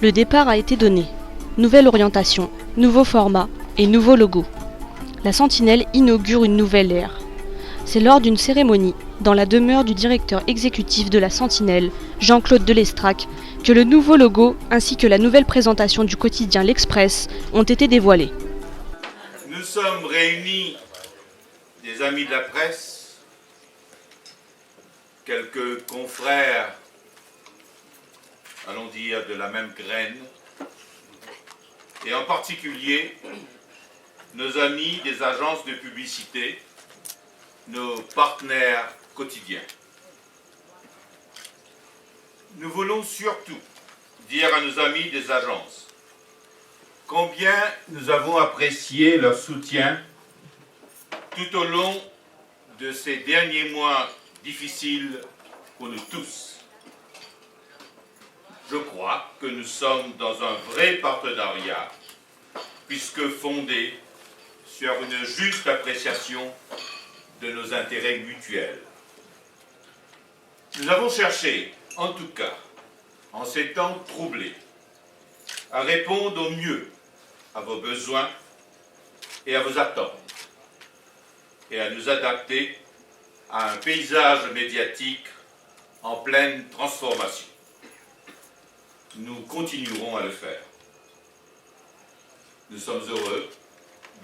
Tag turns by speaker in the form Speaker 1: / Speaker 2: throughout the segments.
Speaker 1: Le départ a été donné. Nouvelle orientation, nouveau format et nouveau logo. La Sentinelle inaugure une nouvelle ère. C'est lors d'une cérémonie, dans la demeure du directeur exécutif de la Sentinelle, Jean-Claude Delestrac, que le nouveau logo ainsi que la nouvelle présentation du quotidien L'Express ont été dévoilés.
Speaker 2: Nous sommes réunis des amis de la presse, quelques confrères, allons dire de la même graine, et en particulier nos amis des agences de publicité, nos partenaires quotidiens. Nous voulons surtout dire à nos amis des agences combien nous avons apprécié leur soutien tout au long de ces derniers mois difficiles pour nous tous. Je crois que nous sommes dans un vrai partenariat, puisque fondé sur une juste appréciation de nos intérêts mutuels. Nous avons cherché, en tout cas, en ces temps troublés, à répondre au mieux à vos besoins et à vos attentes, et à nous adapter à un paysage médiatique en pleine transformation. Nous continuerons à le faire. Nous sommes heureux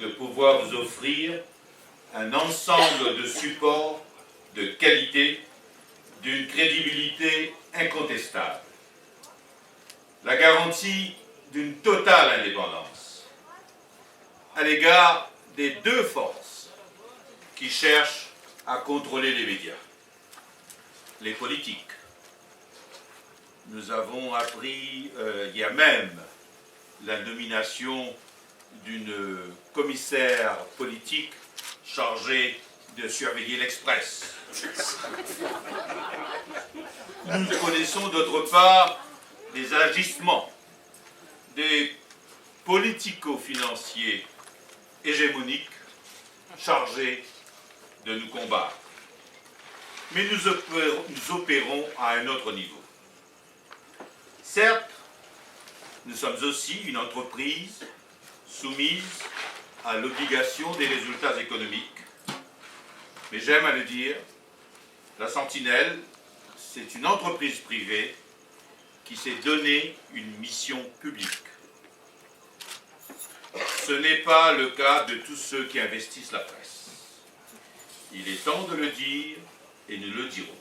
Speaker 2: de pouvoir vous offrir un ensemble de supports de qualité, d'une crédibilité incontestable. La garantie d'une totale indépendance à l'égard des deux forces qui cherchent à contrôler les médias. Les politiques. Nous avons appris il y a même la nomination d'une commissaire politique chargée de surveiller l'Express. Nous connaissons d'autre part des agissements des politico-financiers hégémoniques chargés de nous combattre. Mais nous opérons à un autre niveau. Certes, nous sommes aussi une entreprise soumise à l'obligation des résultats économiques. Mais j'aime à le dire, la Sentinelle, c'est une entreprise privée qui s'est donné une mission publique. Ce n'est pas le cas de tous ceux qui investissent la presse. Il est temps de le dire et nous le dirons.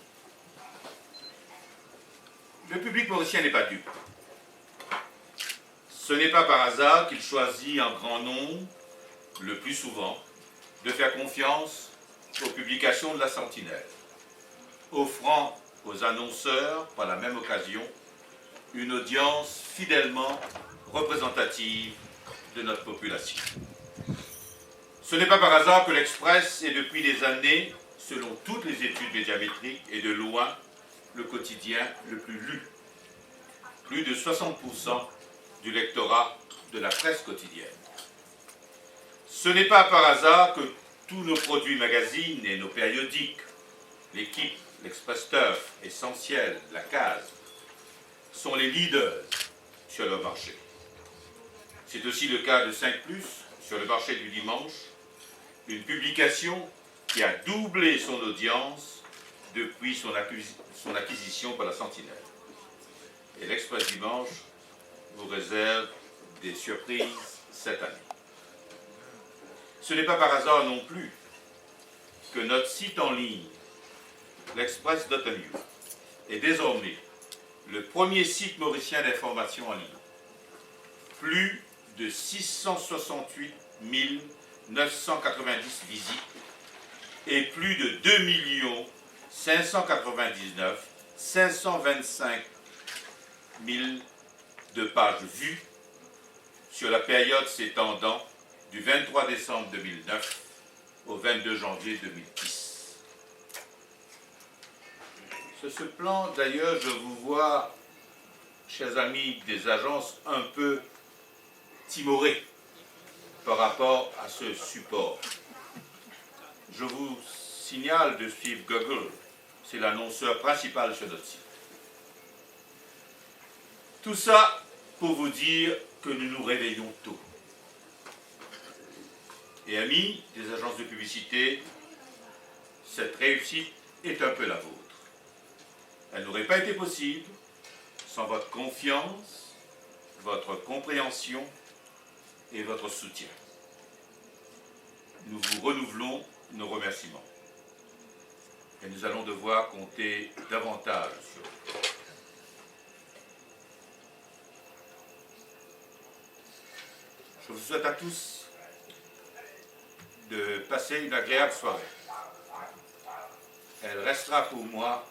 Speaker 2: Le public mauricien n'est pas dupe. Ce n'est pas par hasard qu'il choisit en grand nombre, le plus souvent, de faire confiance aux publications de la Sentinelle, offrant aux annonceurs, par la même occasion, une audience fidèlement représentative de notre population. Ce n'est pas par hasard que l'Express est depuis des années, selon toutes les études médiamétriques, et de loin, le quotidien le plus lu. Plus de 60% du lectorat de la presse quotidienne. Ce n'est pas par hasard que tous nos produits magazines et nos périodiques, l'Équipe, l'Express Turf, Essentiel, la Case, sont les leaders sur le marché. C'est aussi le cas de 5+, sur le marché du dimanche, une publication qui a doublé son audience depuis son acquisition par la Sentinelle. Et l'Express Dimanche vous réserve des surprises cette année. Ce n'est pas par hasard non plus que notre site en ligne, l'Express.mu, est désormais le premier site mauricien d'information en ligne. Plus de 668 990 visites et plus de 2 599 525 000 de pages vues sur la période s'étendant du 23 décembre 2009 au 22 janvier 2010. Sur ce plan, d'ailleurs, je vous vois, chers amis des agences, un peu timorés par rapport à ce support. Je vous signale de suivre Google, c'est l'annonceur principal sur notre site. Tout ça pour vous dire que nous nous réveillons tôt. Et amis des agences de publicité, cette réussite est un peu la vôtre. Elle n'aurait pas été possible sans votre confiance, votre compréhension et votre soutien. Nous vous renouvelons nos remerciements. Et nous allons devoir compter davantage sur vous. Je vous souhaite à tous de passer une agréable soirée. Elle restera pour moi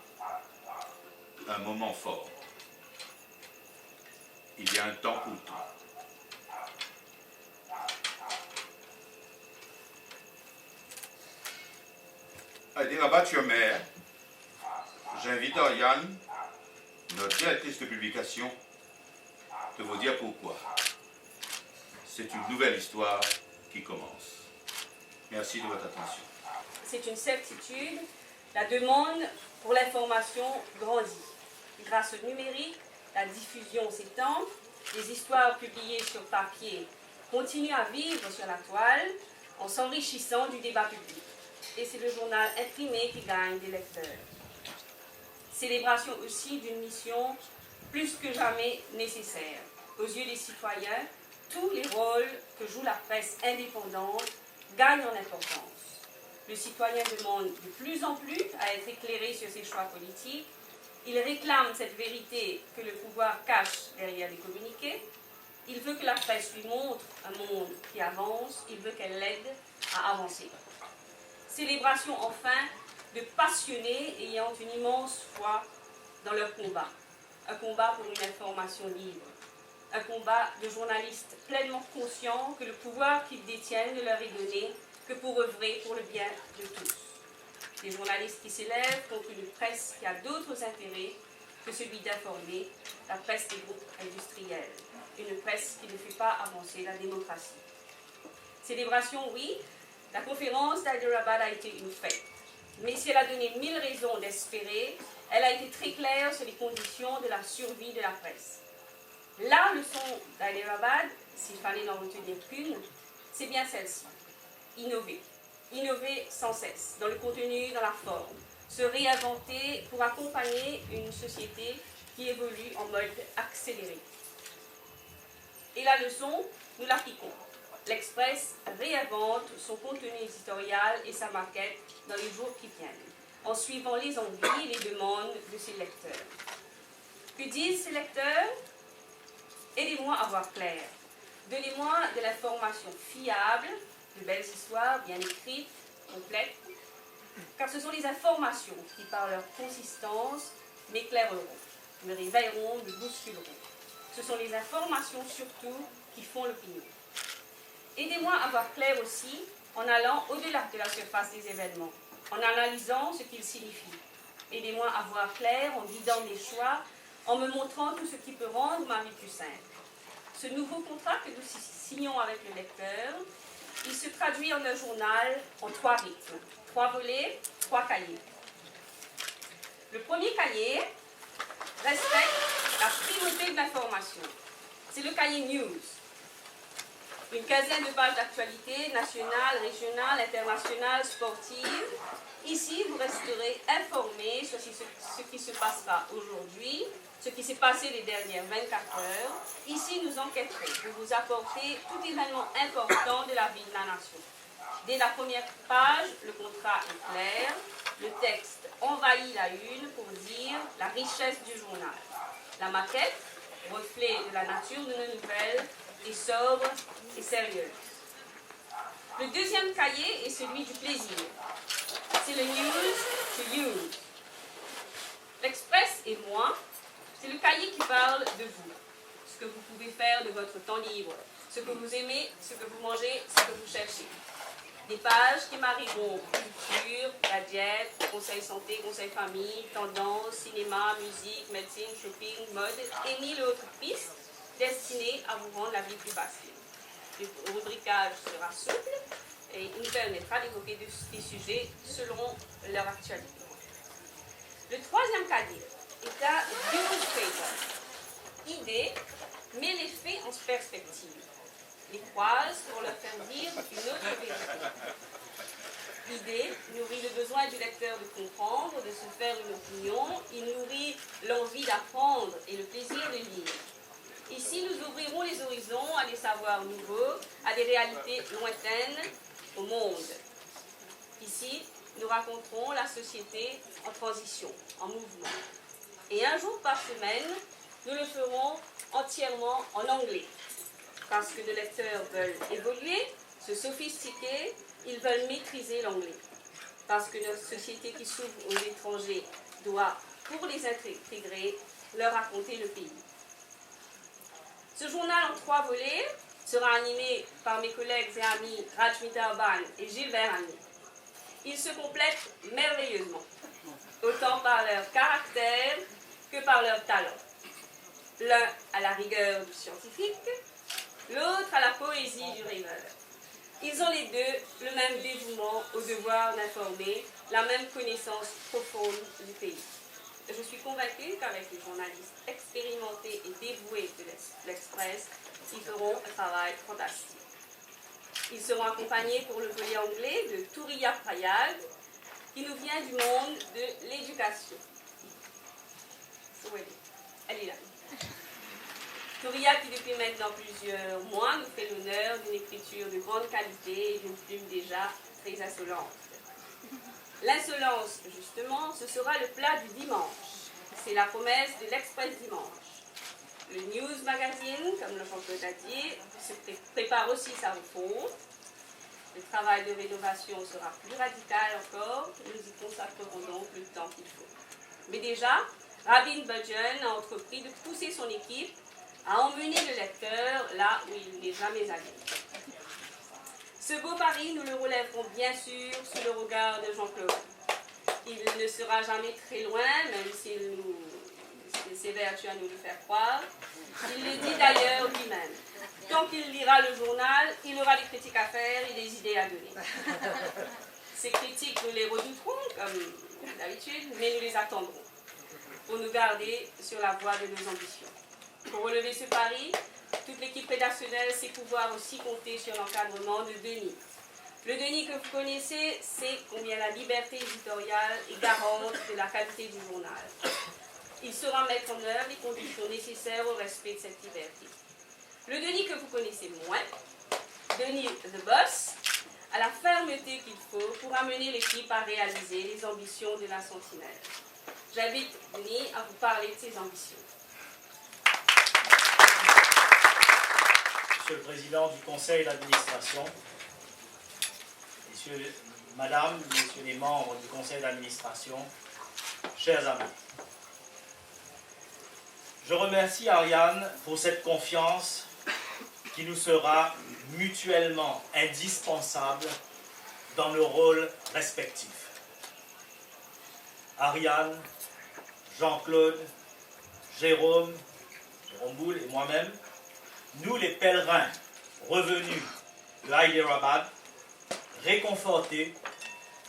Speaker 2: un moment fort. Il y a un temps pour tout. Hyderabad sur mer, j'invite Ariane, notre directrice de publication, de vous dire pourquoi. C'est une nouvelle histoire qui commence. Merci de votre attention.
Speaker 3: C'est une certitude, la demande pour l'information grandit. Grâce au numérique, la diffusion s'étend, les histoires publiées sur papier continuent à vivre sur la toile en s'enrichissant du débat public. Et c'est le journal imprimé qui gagne des lecteurs. Célébration aussi d'une mission plus que jamais nécessaire. Aux yeux des citoyens, tous les rôles que joue la presse indépendante gagnent en importance. Le citoyen demande de plus en plus à être éclairé sur ses choix politiques. Il réclame cette vérité que le pouvoir cache derrière les communiqués. Il veut que la presse lui montre un monde qui avance. Il veut qu'elle l'aide à avancer. Célébration enfin de passionnés ayant une immense foi dans leur combat. Un combat pour une information libre. Un combat de journalistes pleinement conscients que le pouvoir qu'ils détiennent ne leur est donné que pour œuvrer pour le bien de tous. Des journalistes qui s'élèvent contre une presse qui a d'autres intérêts que celui d'informer, la presse des groupes industriels. Une presse qui ne fait pas avancer la démocratie. Célébration, oui, la conférence d'Hyderabad a été une fête. Mais si elle a donné 1000 raisons d'espérer, elle a été très claire sur les conditions de la survie de la presse. La leçon d'Hyderabad, s'il fallait n'en retenir qu'une, c'est bien celle-ci. Innover. Innover sans cesse, dans le contenu, dans la forme. Se réinventer pour accompagner une société qui évolue en mode accéléré. Et la leçon, nous l'appliquons. L'Express réinvente son contenu éditorial et sa maquette dans les jours qui viennent, en suivant les envies et les demandes de ses lecteurs. Que disent ces lecteurs? Aidez-moi à voir clair. Donnez-moi de l'information fiable, de belles histoires bien écrites, complètes, car ce sont les informations qui, par leur consistance, m'éclaireront, me réveilleront, me bousculeront. Ce sont les informations surtout qui font l'opinion. Aidez-moi à voir clair aussi en allant au-delà de la surface des événements, en analysant ce qu'ils signifient. Aidez-moi à voir clair en guidant mes choix, en me montrant tout ce qui peut rendre ma vie plus simple. Ce nouveau contrat que nous signons avec le lecteur, il se traduit en un journal en 3 rythmes, 3 volets, 3 cahiers. Le premier cahier respecte la primauté de l'information. C'est le cahier News. Une quinzaine de pages d'actualité nationale, régionale, internationale, sportive. Ici, vous resterez informés sur ce qui se passera aujourd'hui, ce qui s'est passé les dernières 24 heures. Ici, nous enquêterons pour vous apporter tout événement important de la vie de la nation. Dès la première page, le contrat est clair. Le texte envahit la une pour dire la richesse du journal. La maquette, reflet de la nature de nos nouvelles, est sobre et sérieuse. Le deuxième cahier est celui du plaisir. C'est le News to Use. L'Express et moi, c'est le cahier qui parle de vous. Ce que vous pouvez faire de votre temps libre, ce que vous aimez, ce que vous mangez, ce que vous cherchez. Des pages qui marieront culture, gadgets, conseils santé, conseils famille, tendances, cinéma, musique, médecine, shopping, mode et 1000 autres pistes destinées à vous rendre la vie plus facile. Le rubricage sera souple et il nous permettra d'évoquer des sujets selon leur actualité. Le troisième cahier est un newspaper. Idée, mais les les croise pour leur faire dire une autre vérité. L'idée nourrit le besoin du lecteur de comprendre, de se faire une opinion. Il nourrit l'envie d'apprendre et le plaisir de lire. Ici, nous ouvrirons les horizons à des savoirs nouveaux, à des réalités lointaines, au monde. Ici, nous raconterons la société en transition, en mouvement. Et un jour par semaine, nous le ferons entièrement en anglais. Parce que nos lecteurs veulent évoluer, se sophistiquer, ils veulent maîtriser l'anglais. Parce que notre société qui s'ouvre aux étrangers doit, pour les intégrer, leur raconter le pays. Ce journal en 3 volets sera animé par mes collègues et amis Rajmita Ban et Gilbert Ami. Ils se complètent merveilleusement, autant par leur caractère que par leur talent. L'un à la rigueur du scientifique, l'autre à la poésie du rêveur. Ils ont les deux le même dévouement au devoir d'informer, la même connaissance profonde du pays. Je suis convaincue qu'avec les journalistes expérimentés et dévoués de l'Express, ils feront un travail fantastique. Ils seront accompagnés pour le volet anglais de Turiya Prayag, qui nous vient du monde de l'éducation. Où elle est là. Turiya qui depuis maintenant plusieurs mois nous fait l'honneur d'une écriture de grande qualité et d'une plume déjà très insolente. L'insolence, justement, ce sera le plat du dimanche. C'est la promesse de l'Express Dimanche. Le News Magazine, comme le Jean-Claude a dit, se prépare aussi sa refonte. Le travail de rénovation sera plus radical encore. Nous y consacrerons donc le temps qu'il faut. Mais déjà, Rabin Bhajan a entrepris de pousser son équipe à emmener le lecteur là où il n'est jamais allé. Ce beau pari, nous le relèverons bien sûr sous le regard de Jean-Claude. Il ne sera jamais très loin, même s'il s'évertue à nous le faire croire. Il le dit d'ailleurs lui-même. Tant qu'il lira le journal, il aura des critiques à faire et des idées à donner. Ces critiques, nous les redouterons, comme d'habitude, mais nous les attendrons pour nous garder sur la voie de nos ambitions. Pour relever ce pari, toute l'équipe rédactionnelle sait pouvoir aussi compter sur l'encadrement de Denis. Le Denis que vous connaissez sait combien la liberté éditoriale est garante de la qualité du journal. Il saura mettre en œuvre les conditions nécessaires au respect de cette liberté. Le Denis que vous connaissez moins, Denis the Boss, a la fermeté qu'il faut pour amener l'équipe à réaliser les ambitions de la Sentinelle. J'invite Denis à vous parler de ses ambitions.
Speaker 4: Monsieur le Président du Conseil d'administration, Madame, Messieurs les membres du Conseil d'administration, chers amis. Je remercie Ariane pour cette confiance qui nous sera mutuellement indispensable dans nos rôles respectifs. Ariane, Jean-Claude, Jérôme Boule et moi-même, nous les pèlerins revenus de Hyderabad, réconfortés,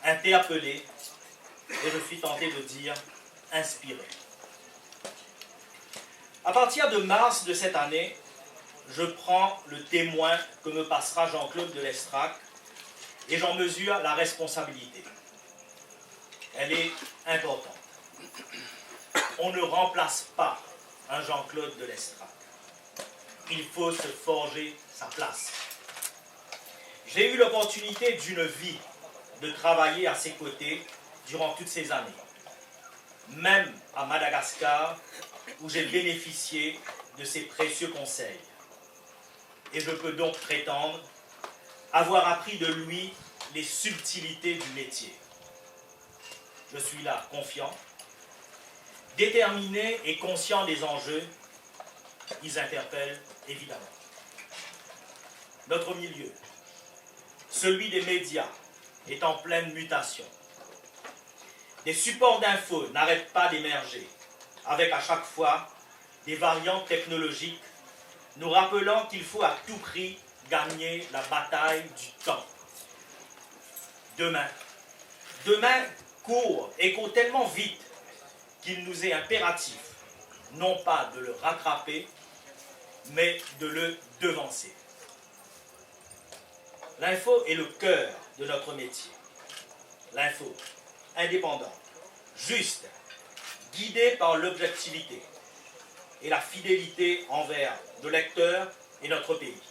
Speaker 4: interpellés, et je suis tenté de dire inspirés. À partir de mars de cette année, je prends le témoin que me passera Jean-Claude de Lestrac et j'en mesure la responsabilité. Elle est importante. On ne remplace pas un Jean-Claude de Lestrac. Il faut se forger sa place. J'ai eu l'opportunité d'une vie de travailler à ses côtés durant toutes ces années. Même à Madagascar, où j'ai bénéficié de ses précieux conseils. Et je peux donc prétendre avoir appris de lui les subtilités du métier. Je suis là confiant, déterminé et conscient des enjeux. Ils interpellent évidemment. Notre milieu, celui des médias, est en pleine mutation. Des supports d'infos n'arrêtent pas d'émerger, avec à chaque fois des variantes technologiques nous rappelant qu'il faut à tout prix gagner la bataille du temps. Demain court et court tellement vite qu'il nous est impératif, non pas de le rattraper, mais de le devancer. L'info est le cœur de notre métier. L'info, indépendante, juste, guidée par l'objectivité et la fidélité envers nos lecteurs et notre pays.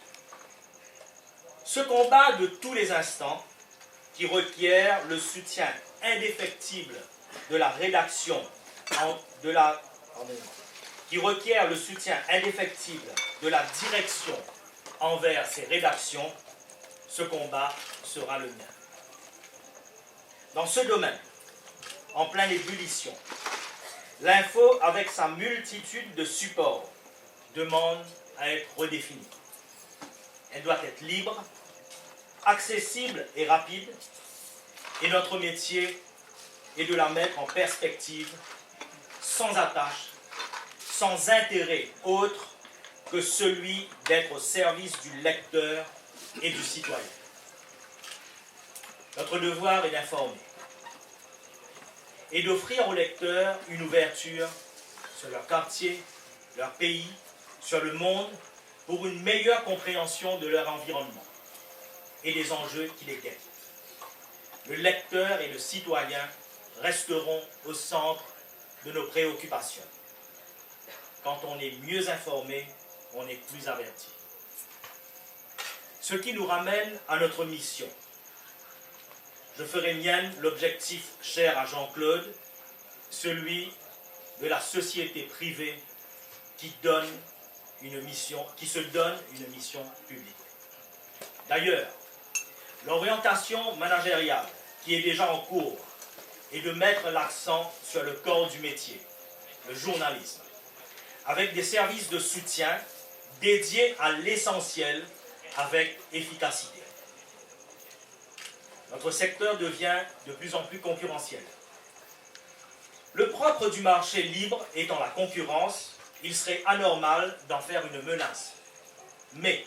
Speaker 4: Ce combat de tous les instants qui requiert le soutien indéfectible de la rédaction, qui requiert le soutien indéfectible de la direction envers ces rédactions, ce combat sera le mien. Dans ce domaine, en pleine ébullition, l'info, avec sa multitude de supports, demande à être redéfinie. Elle doit être libre, accessible et rapide, et notre métier est de la mettre en perspective, sans attache, sans intérêt autre que celui d'être au service du lecteur et du citoyen. Notre devoir est d'informer et d'offrir aux lecteurs une ouverture sur leur quartier, leur pays, sur le monde, pour une meilleure compréhension de leur environnement et des enjeux qui les guettent. Le lecteur et le citoyen resteront au centre de nos préoccupations. Quand on est mieux informé, on est plus averti. Ce qui nous ramène à notre mission. Je ferai mienne l'objectif cher à Jean-Claude, celui de la société privée qui se donne une mission publique. D'ailleurs, l'orientation managériale qui est déjà en cours est de mettre l'accent sur le corps du métier, le journalisme, avec des services de soutien dédiés à l'essentiel avec efficacité. Notre secteur devient de plus en plus concurrentiel. Le propre du marché libre étant la concurrence, il serait anormal d'en faire une menace. Mais,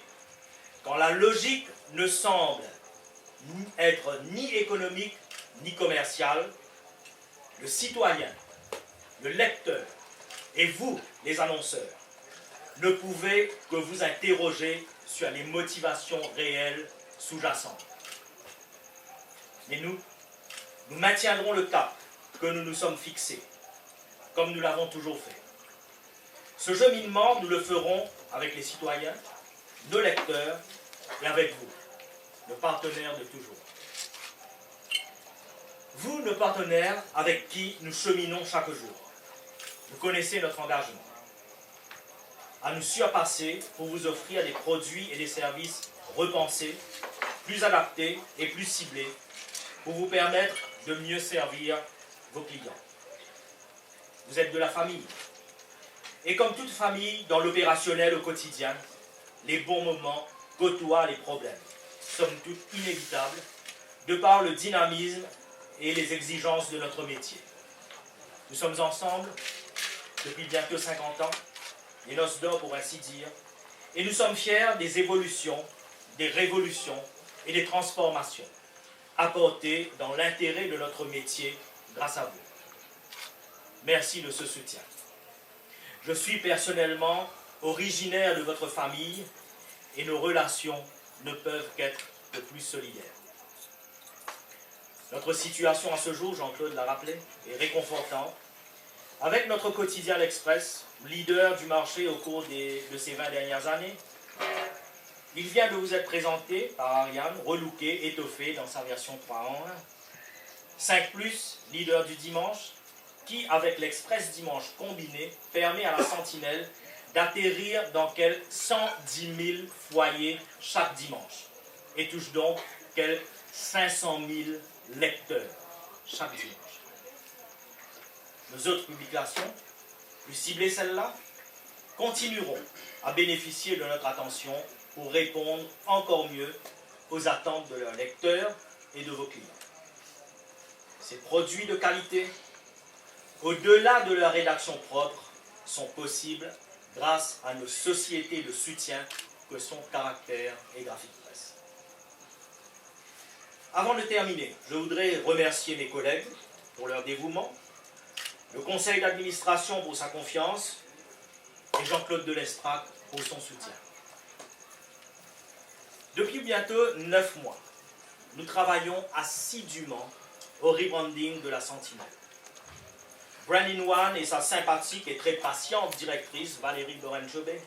Speaker 4: quand la logique ne semble être ni économique ni commerciale, le citoyen, le lecteur et vous, les annonceurs, ne pouvez que vous interroger sur les motivations réelles sous-jacentes. Mais nous maintiendrons le cap que nous nous sommes fixés, comme nous l'avons toujours fait. Ce cheminement, nous le ferons avec les citoyens, nos lecteurs et avec vous, nos partenaires de toujours. Vous, nos partenaires avec qui nous cheminons chaque jour, vous connaissez notre engagement à nous surpasser pour vous offrir des produits et des services repensés, plus adaptés et plus ciblés, pour vous permettre de mieux servir vos clients. Vous êtes de la famille. Et comme toute famille, dans l'opérationnel au quotidien, les bons moments côtoient les problèmes, somme toute inévitables, de par le dynamisme et les exigences de notre métier. Nous sommes ensemble depuis bientôt 50 ans, les noces d'or pour ainsi dire, et nous sommes fiers des évolutions, des révolutions et des transformations apportées dans l'intérêt de notre métier grâce à vous. Merci de ce soutien. Je suis personnellement originaire de votre famille et nos relations ne peuvent qu'être de plus solidaires. Notre situation à ce jour, Jean-Claude l'a rappelé, est réconfortante. Avec notre quotidien L'Express, leader du marché au cours de ces 20 dernières années, il vient de vous être présenté par Ariane, relooké, étoffé dans sa version 3 en 1. 5+, leader du dimanche, qui, avec l'Express Dimanche combiné, permet à la Sentinelle d'atterrir dans quelques 110 000 foyers chaque dimanche et touche donc quelques 500 000 lecteurs chaque dimanche. Nos autres publications, plus ciblées celles-là, continueront à bénéficier de notre attention pour répondre encore mieux aux attentes de leurs lecteurs et de vos clients. Ces produits de qualité, au-delà de leur rédaction propre, sont possibles grâce à nos sociétés de soutien que sont Caractère et Graphic Press. Avant de terminer, je voudrais remercier mes collègues pour leur dévouement, le conseil d'administration pour sa confiance et Jean-Claude de Lestrac pour son soutien. Depuis bientôt 9 mois, nous travaillons assidûment au rebranding de la Sentinelle. Brandon One et sa sympathique et très patiente directrice, Valérie Doren-Jobé,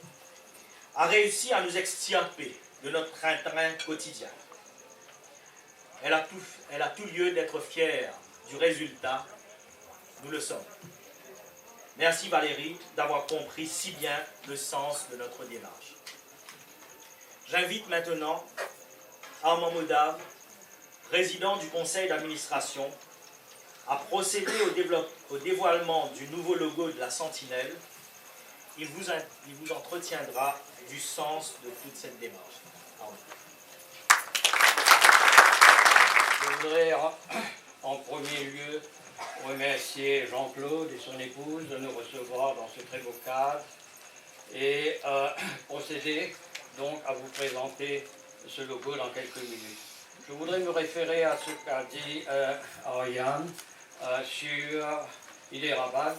Speaker 4: a réussi à nous extirper de notre train-train quotidien. Elle a tout lieu d'être fière du résultat. Nous le sommes. Merci Valérie d'avoir compris si bien le sens de notre démarche. J'invite maintenant Armand Modave, président du conseil d'administration, à procéder au dévoilement du nouveau logo de la Sentinelle. Il vous entretiendra du sens de toute cette démarche. Armand.
Speaker 5: Je voudrais en premier lieu remercier Jean-Claude et son épouse de nous recevoir dans ce très beau cadre et procéder donc à vous présenter ce logo dans quelques minutes. Je voudrais me référer à ce qu'a dit Ariane sur Hyderabad,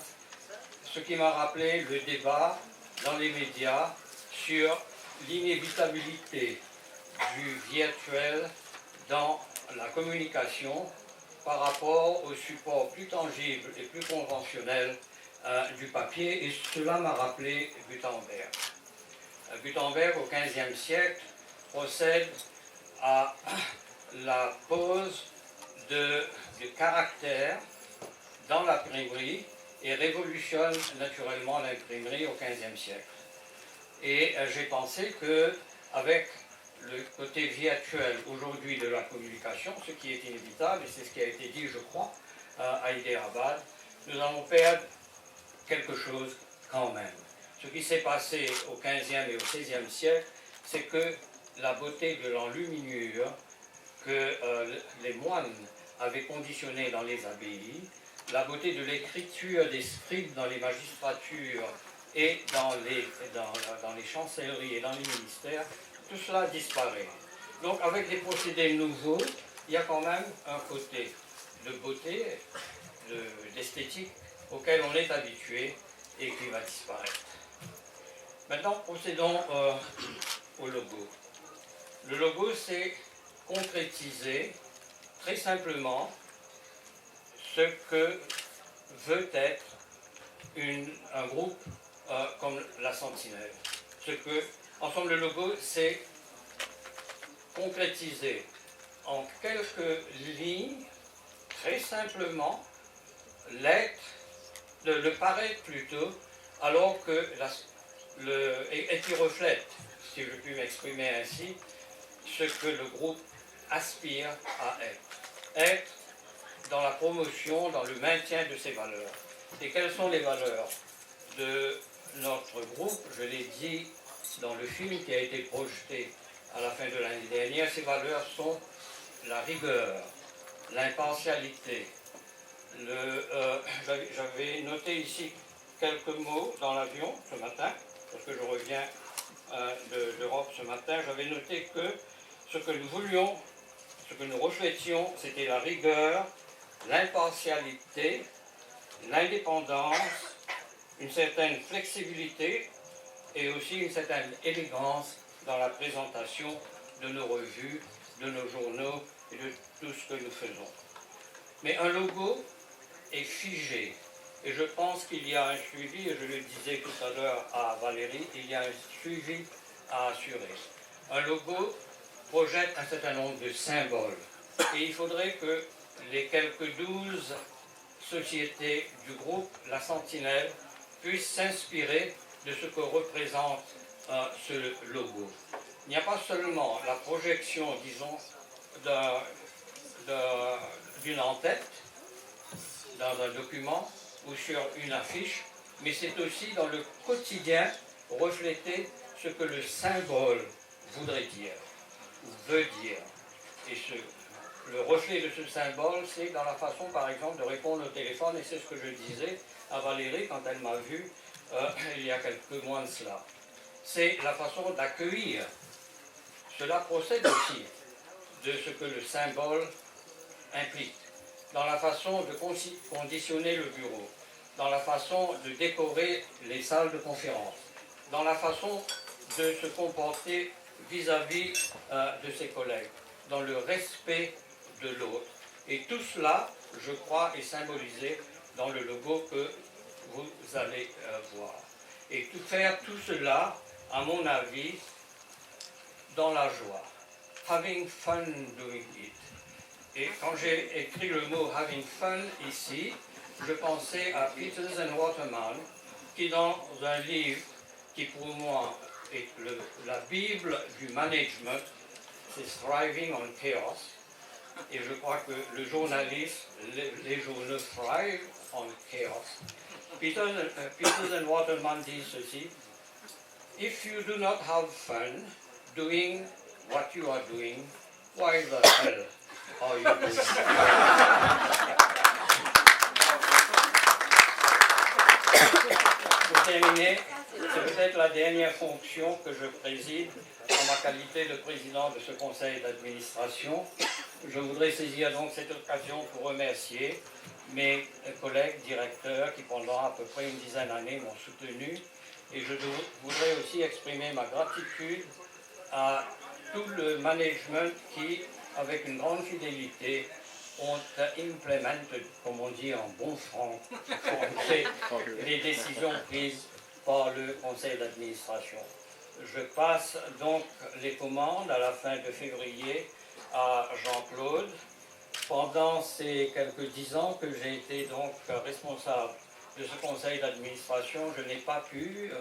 Speaker 5: ce qui m'a rappelé le débat dans les médias sur l'inévitabilité du virtuel dans la communication par rapport au support plus tangible et plus conventionnel du papier, et cela m'a rappelé Gutenberg. Gutenberg, au XVe siècle, procède à la pose du caractère dans l'imprimerie et révolutionne naturellement l'imprimerie au XVe siècle. Et j'ai pensé qu'avec le côté virtuel aujourd'hui de la communication, ce qui est inévitable, et c'est ce qui a été dit, je crois, à Hyderabad, nous allons perdre quelque chose quand même. Ce qui s'est passé au XVe et au XVIe siècle, c'est que la beauté de l'enluminure que les moines avaient conditionnée dans les abbayes, la beauté de l'écriture des scribes dans les magistratures et dans les chancelleries et dans les ministères, tout cela disparaît. Donc avec des procédés nouveaux, il y a quand même un côté de beauté, d'esthétique, auquel on est habitué et qui va disparaître. Maintenant, procédons au logo. Le logo, c'est concrétiser très simplement ce que veut être un groupe comme la Sentinelle. Ensemble, le logo, c'est concrétiser en quelques lignes, très simplement, l'être, le paraître plutôt, alors que et qui reflète, si je puis m'exprimer ainsi, ce que le groupe aspire à être. Être dans la promotion, dans le maintien de ses valeurs. Et quelles sont les valeurs de notre groupe? Je l'ai dit dans le film qui a été projeté à la fin de l'année dernière, ces valeurs sont la rigueur, l'impartialité. J'avais noté ici quelques mots dans l'avion ce matin, parce que je reviens d'Europe ce matin. J'avais noté que ce que nous voulions, ce que nous reflétions, c'était la rigueur, l'impartialité, l'indépendance, une certaine flexibilité et aussi une certaine élégance dans la présentation de nos revues, de nos journaux et de tout ce que nous faisons. Mais un logo est figé. Et je pense qu'il y a un suivi, et je le disais tout à l'heure à Valérie, il y a un suivi à assurer. Un logo projette un certain nombre de symboles. Et il faudrait que les quelques 12 sociétés du groupe La Sentinelle puissent s'inspirer de ce que représente ce logo. Il n'y a pas seulement la projection, disons, d'une en-tête dans un document ou sur une affiche, mais c'est aussi dans le quotidien refléter ce que le symbole voudrait dire, ou veut dire. Et le reflet de ce symbole, c'est dans la façon, par exemple, de répondre au téléphone, et c'est ce que je disais à Valérie quand elle m'a vu il y a quelques mois de cela. C'est la façon d'accueillir. Cela procède aussi de ce que le symbole implique, dans la façon de conditionner le bureau, dans la façon de décorer les salles de conférence, dans la façon de se comporter vis-à-vis de ses collègues, dans le respect de l'autre. Et tout cela, je crois, est symbolisé dans le logo que vous allez voir. Et faire tout cela, à mon avis, dans la joie. Having fun doing it. Et quand j'ai écrit le mot having fun ici, je pensais à Peters and Waterman, qui dans un livre qui pour moi est la Bible du management, c'est Thriving on Chaos. Et je crois que le journaliste, les journaux thrive on chaos. Peters and Waterman disent ceci: If you do not have fun doing what you are doing, why the hell are you doing it? Pour terminer, c'est peut-être la dernière fonction que je préside en ma qualité de président de ce conseil d'administration. Je voudrais saisir donc cette occasion pour remercier mes collègues directeurs qui pendant à peu près une dizaine d'années m'ont soutenu, et je voudrais aussi exprimer ma gratitude à tout le management qui, avec une grande fidélité, ont implementé, comme on dit en bon français, les décisions prises par le conseil d'administration. Je passe donc les commandes à la fin de février à Jean-Claude. Pendant ces quelques 10 ans que j'ai été donc responsable de ce conseil d'administration, je n'ai pas pu,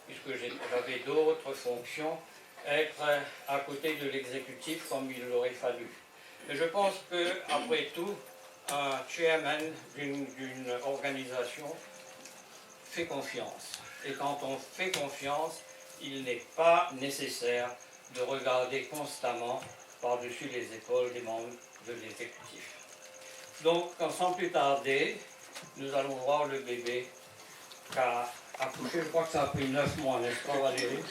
Speaker 5: puisque j'avais d'autres fonctions, être à côté de l'exécutif comme il aurait fallu. Mais je pense qu'après tout, un chairman d'une organisation fait confiance. Et quand on fait confiance, il n'est pas nécessaire de regarder constamment par-dessus les épaules des membres de l'exécutif. Donc, sans plus tarder, nous allons voir le bébé qui a accouché. Je crois que ça a pris 9 mois, n'est-ce pas Valérie?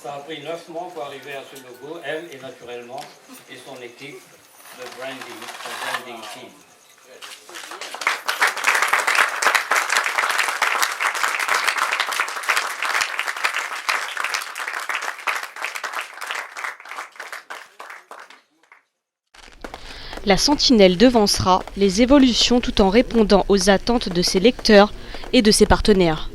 Speaker 5: Ça a pris 9 mois pour arriver à ce logo, elle et naturellement, et son équipe de branding team.
Speaker 1: La Sentinelle devancera les évolutions tout en répondant aux attentes de ses lecteurs et de ses partenaires.